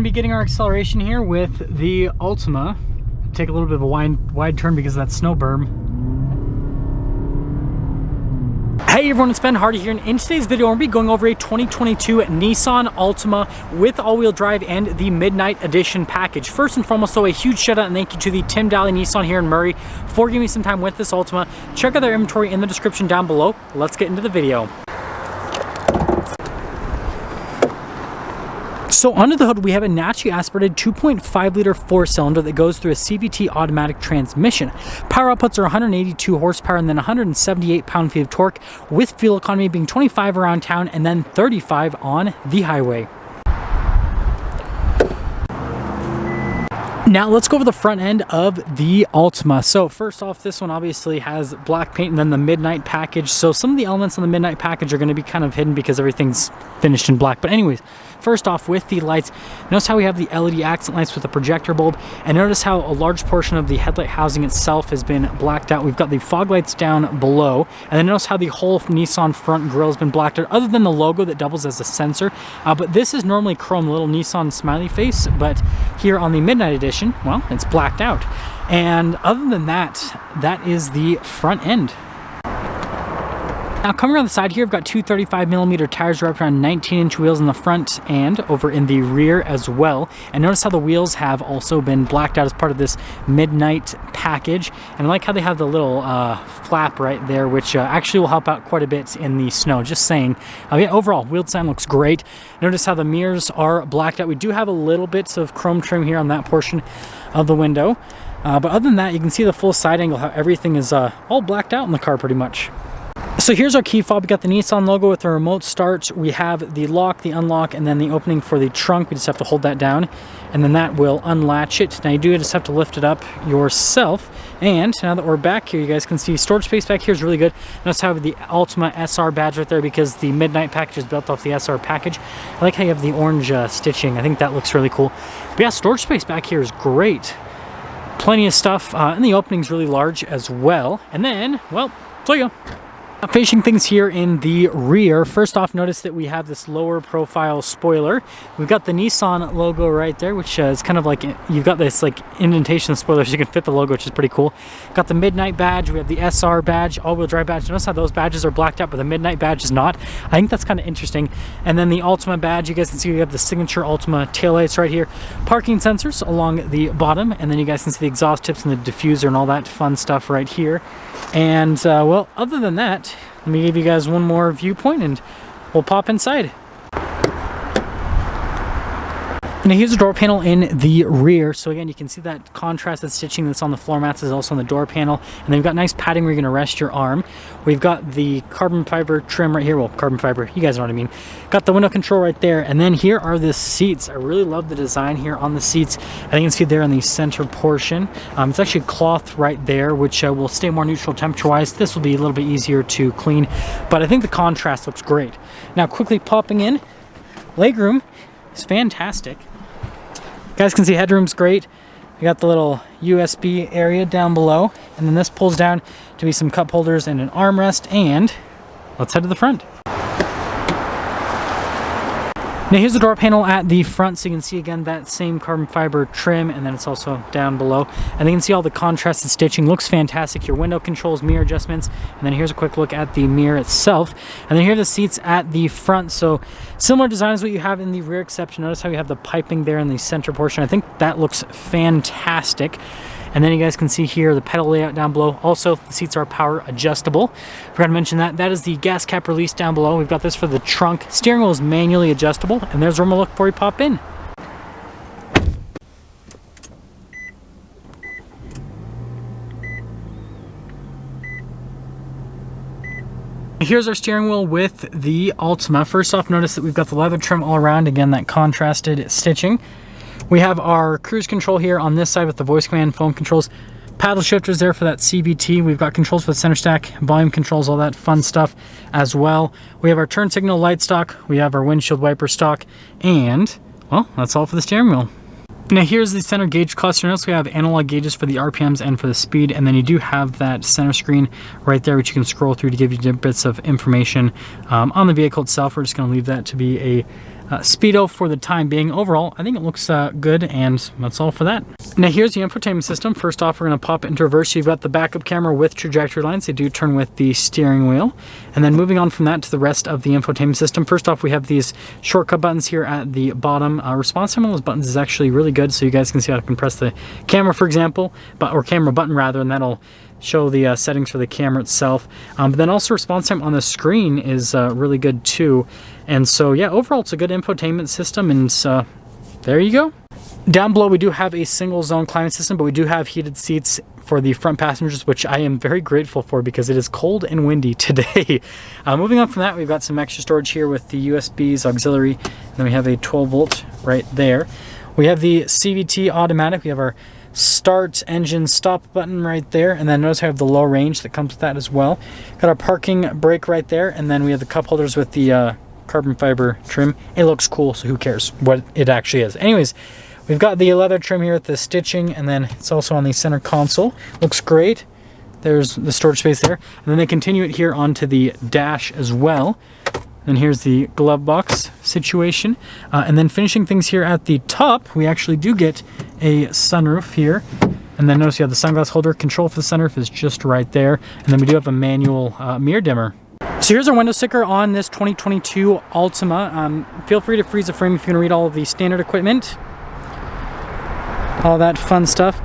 be getting our acceleration here with the Altima. Take a little bit of a wide turn because of that snow berm. Hey everyone, it's Ben Hardy here, and in today's video, we're going to be going over a 2022 Nissan Altima with all-wheel drive and the Midnight Edition package. First and foremost, though, a huge shout out and thank you to the Tim Daly Nissan here in Murray for giving me some time with this Altima. Check out their inventory in the description down below. Let's get into the video. So under the hood, we have a naturally aspirated 2.5 liter 4-cylinder that goes through a CVT automatic transmission. Power outputs are 182 horsepower and then 178 pound-feet of torque, with fuel economy being 25 around town and then 35 on the highway. Now let's go over the front end of the Altima. So first off, this one obviously has black paint and then the Midnight package. So some of the elements on the Midnight package are going to be kind of hidden because everything's finished in black. But anyways, first off with the lights, notice how we have the LED accent lights with a projector bulb, and notice how a large portion of the headlight housing itself has been blacked out. We've got the fog lights down below, and then notice how the whole Nissan front grille has been blacked out, other than the logo that doubles as a sensor. But this is normally chrome, the little Nissan smiley face, but here on the Midnight Edition, well, it's blacked out. And other than that, that is the front end. Now coming around the side here, I've got two 35mm tires wrapped around 19-inch wheels in the front and over in the rear as well. And notice how the wheels have also been blacked out as part of this Midnight package. And I like how they have the little flap right there, which actually will help out quite a bit in the snow. Just saying. Yeah, overall, wheel design looks great. Notice how the mirrors are blacked out. We do have a little bits of chrome trim here on that portion of the window. But other than that, you can see the full side angle, how everything is all blacked out in the car pretty much. So here's our key fob. We got the Nissan logo with the remote start. We have the lock, the unlock, and then the opening for the trunk. We just have to hold that down, and then that will unlatch it. Now you do just have to lift it up yourself. And now that we're back here, you guys can see storage space back here is really good. Notice how the Altima SR badge right there because the Midnight package is built off the SR package. I like how you have the orange stitching. I think that looks really cool. But yeah, storage space back here is great. Plenty of stuff, and the opening's really large as well. And then, well, so you go. Finishing things here in the rear, first off, notice that we have this lower profile spoiler. We've got the Nissan logo right there, which is kind of like, you've got this like indentation of spoiler so you can fit the logo, which is pretty cool. Got the Midnight badge, we have the SR badge, all-wheel drive badge. Notice how those badges are blacked out, but the Midnight badge is not. I think that's kind of interesting. And then the Altima badge, you guys can see we have the signature Altima taillights right here. Parking sensors along the bottom, and then you guys can see the exhaust tips and the diffuser and all that fun stuff right here. And well, other than that, let me give you guys one more viewpoint and we'll pop inside. Now here's the door panel in the rear. So again, you can see that contrasted stitching that's on the floor mats is also on the door panel. And then we've got nice padding where you're gonna rest your arm. We've got the carbon fiber trim right here. Well, carbon fiber, you guys know what I mean. Got the window control right there. And then here are the seats. I really love the design here on the seats. I think you can see there on the center portion. It's actually cloth right there, which will stay more neutral temperature wise. This will be a little bit easier to clean, but I think the contrast looks great. Now quickly popping in, legroom is fantastic. You guys can see headroom's great. We got the little USB area down below, and then this pulls down to be some cup holders and an armrest, and let's head to the front. Now here's the door panel at the front, so you can see again that same carbon fiber trim, and then it's also down below. And you can see all the contrasted stitching. Looks fantastic. Your window controls, mirror adjustments, and then here's a quick look at the mirror itself. And then here are the seats at the front. So similar design as what you have in the rear, except notice how you have the piping there in the center portion. I think that looks fantastic. And then you guys can see here the pedal layout down below. Also, the seats are power adjustable. Forgot to mention that. That is the gas cap release down below. We've got this for the trunk. Steering wheel is manually adjustable. And there's where I'm gonna look before we pop in. Here's our steering wheel with the Altima. First off, notice that we've got the leather trim all around. Again, that contrasted stitching. We have our cruise control here on this side with the voice command, phone controls, paddle shifters there for that CVT. We've got controls for the center stack, volume controls, all that fun stuff as well. We have our turn signal light stock. We have our windshield wiper stock, and well, that's all for the steering wheel. Now here's the center gauge cluster. Notice we have analog gauges for the RPMs and for the speed, and then you do have that center screen right there which you can scroll through to give you bits of information on the vehicle itself. We're just going to leave that to be a speedo for the time being. Overall, I think it looks good, and that's all for that. Now here's the infotainment system. First off, we're going to pop it into reverse. You've got the backup camera with trajectory lines. They do turn with the steering wheel. And then moving on from that to the rest of the infotainment system. First off, we have these shortcut buttons here at the bottom. Response time on those buttons is actually really good, so you guys can see how I can press the camera, for example, or camera button rather, and that'll show the settings for the camera itself. But then also response time on the screen is really good too. And so yeah, overall it's a good infotainment system, and there you go. Down below we do have a single zone climate system, but we do have heated seats for the front passengers, which I am very grateful for because it is cold and windy today. Moving on from that, we've got some extra storage here with the USBs, auxiliary, and then we have a 12 volt right there. We have the CVT automatic. We have our start engine stop button right there, and then notice I have the low range that comes with that as well. Got our parking brake right there, and then we have the cup holders with the carbon fiber trim. It looks cool, so who cares what it actually is. Anyways, we've got the leather trim here with the stitching, and then it's also on the center console. Looks great. There's the storage space there, and then they continue it here onto the dash as well. And here's the glove box situation. And then finishing things here at the top, we actually do get a sunroof here. And then notice you have the sunglass holder. Control for the sunroof is just right there. And then we do have a manual mirror dimmer. So here's our window sticker on this 2022 Altima. Feel free to freeze the frame if you want to read all of the standard equipment. All that fun stuff.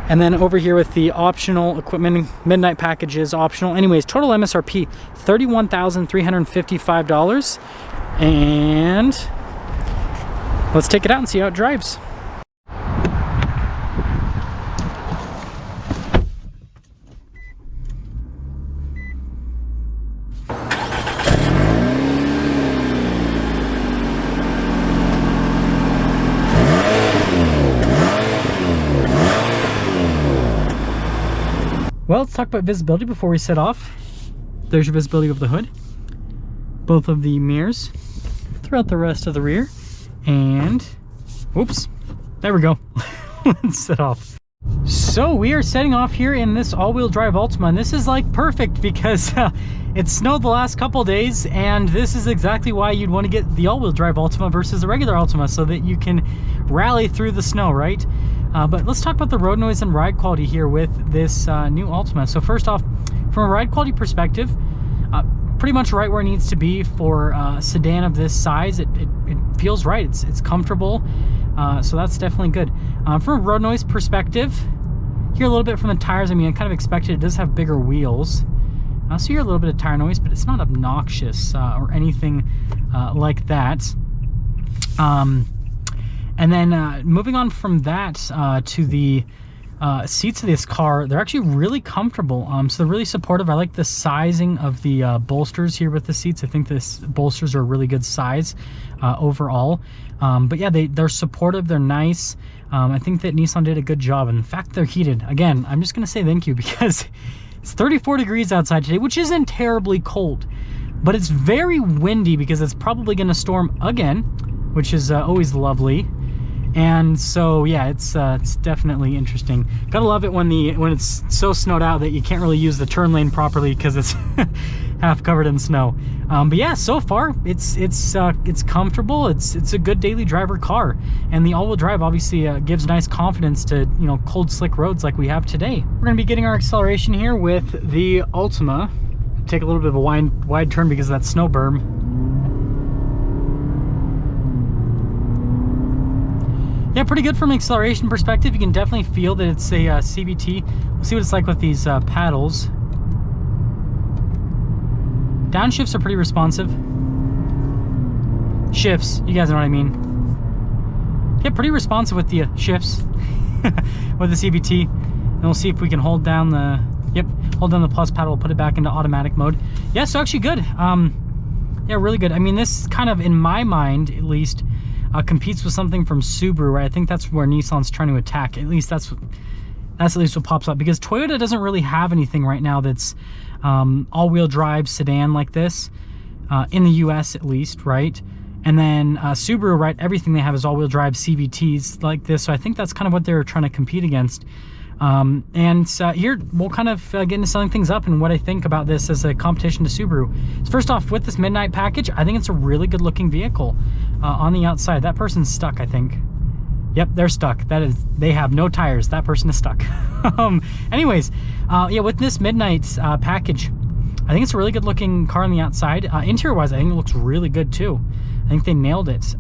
And then over here with the optional equipment, Midnight package is optional. Anyways, total MSRP, $31,355. And let's take it out and see how it drives. Well, let's talk about visibility before we set off. There's your visibility of the hood, both of the mirrors, throughout the rest of the rear, and whoops, there we go. Let's set off. So we are setting off here in this all-wheel drive Altima, and this is like perfect because it snowed the last couple days, and this is exactly why you'd want to get the all-wheel drive Altima versus a regular Altima, so that you can rally through the snow, right? But let's talk about the road noise and ride quality here with this new Altima. So first off, from a ride quality perspective, pretty much right where it needs to be for a sedan of this size. It feels right. It's comfortable. So that's definitely good. From a road noise perspective, hear a little bit from the tires. I mean, I kind of expected it does have bigger wheels. So you hear a little bit of tire noise, but it's not obnoxious or anything like that. And then moving on from that to the seats of this car, they're actually really comfortable. So they're really supportive. I like the sizing of the bolsters here with the seats. I think this bolsters are a really good size overall. But yeah, they're supportive. They're nice. I think that Nissan did a good job. And the fact they're heated, again, I'm just going to say thank you because it's 34 degrees outside today, which isn't terribly cold. But it's very windy because it's probably going to storm again, which is always lovely. And so yeah, it's definitely interesting. Gotta love it when it's so snowed out that you can't really use the turn lane properly because it's half covered in snow. But yeah, so far it's comfortable. It's a good daily driver car, and the all-wheel drive obviously gives nice confidence to cold, slick roads like we have today. We're gonna be getting our acceleration here with the Altima. Take a little bit of a wide turn because of that snow berm. Yeah, pretty good from an acceleration perspective. You can definitely feel that it's a CVT. We'll see what it's like with these paddles. Downshifts are pretty responsive. Shifts, you guys know what I mean. Yeah, pretty responsive with the shifts with the CVT. And we'll see if we can hold down the, hold down the plus paddle, put it back into automatic mode. Yeah, so actually good. Yeah, really good. I mean, this kind of, in my mind at least, competes with something from Subaru, right? I think that's where Nissan's trying to attack. At least that's at least what pops up, because Toyota doesn't really have anything right now that's all-wheel drive sedan like this in the US at least, right? And then Subaru, right, everything they have is all-wheel drive CVTs like this. So I think that's kind of what they're trying to compete against. Here we'll kind of get into selling things up and what I think about this as a competition to Subaru. So first off, with this Mightnight package, I think it's a really good looking vehicle. On the outside, that person's stuck, I think. Yep, they're stuck. They have no tires. That person is stuck. Anyways, yeah, with this Mightnight package, I think it's a really good looking car on the outside. Interior wise, I think it looks really good too. I think they nailed it.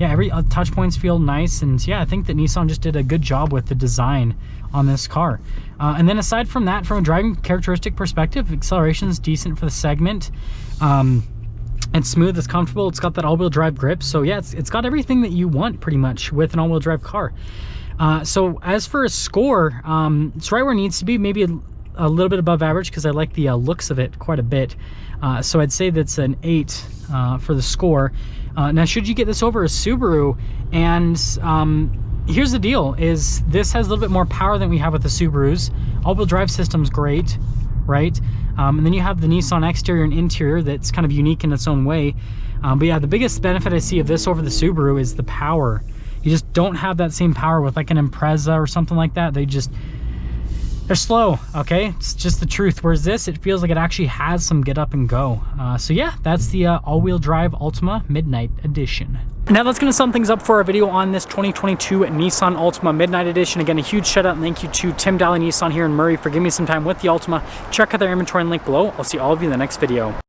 Yeah, every touch points feel nice, and yeah, I think that Nissan just did a good job with the design on this car. And then aside from that, from a driving characteristic perspective, acceleration is decent for the segment. It's smooth, it's comfortable, it's got that all-wheel drive grip. So yeah, it's got everything that you want pretty much with an all-wheel drive car. So as for a score, it's right where it needs to be, maybe a little bit above average because I like the looks of it quite a bit. So I'd say that's an 8 for the score. Now, should you get this over a Subaru, and here's the deal, is this has a little bit more power than we have with the Subarus. All-wheel drive system's great, right? And then you have the Nissan exterior and interior that's kind of unique in its own way. But yeah, the biggest benefit I see of this over the Subaru is the power. You just don't have that same power with like an Impreza or something like that. They're slow, okay? It's just the truth. Whereas this, it feels like it actually has some get up and go. So yeah, that's the all-wheel drive Altima Mightnight Edition. Now that's going to sum things up for our video on this 2022 Nissan Altima Mightnight Edition. Again, a huge shout out and thank you to Tim Daly Nissan here in Murray for giving me some time with the Altima. Check out their inventory and link below. I'll see all of you in the next video.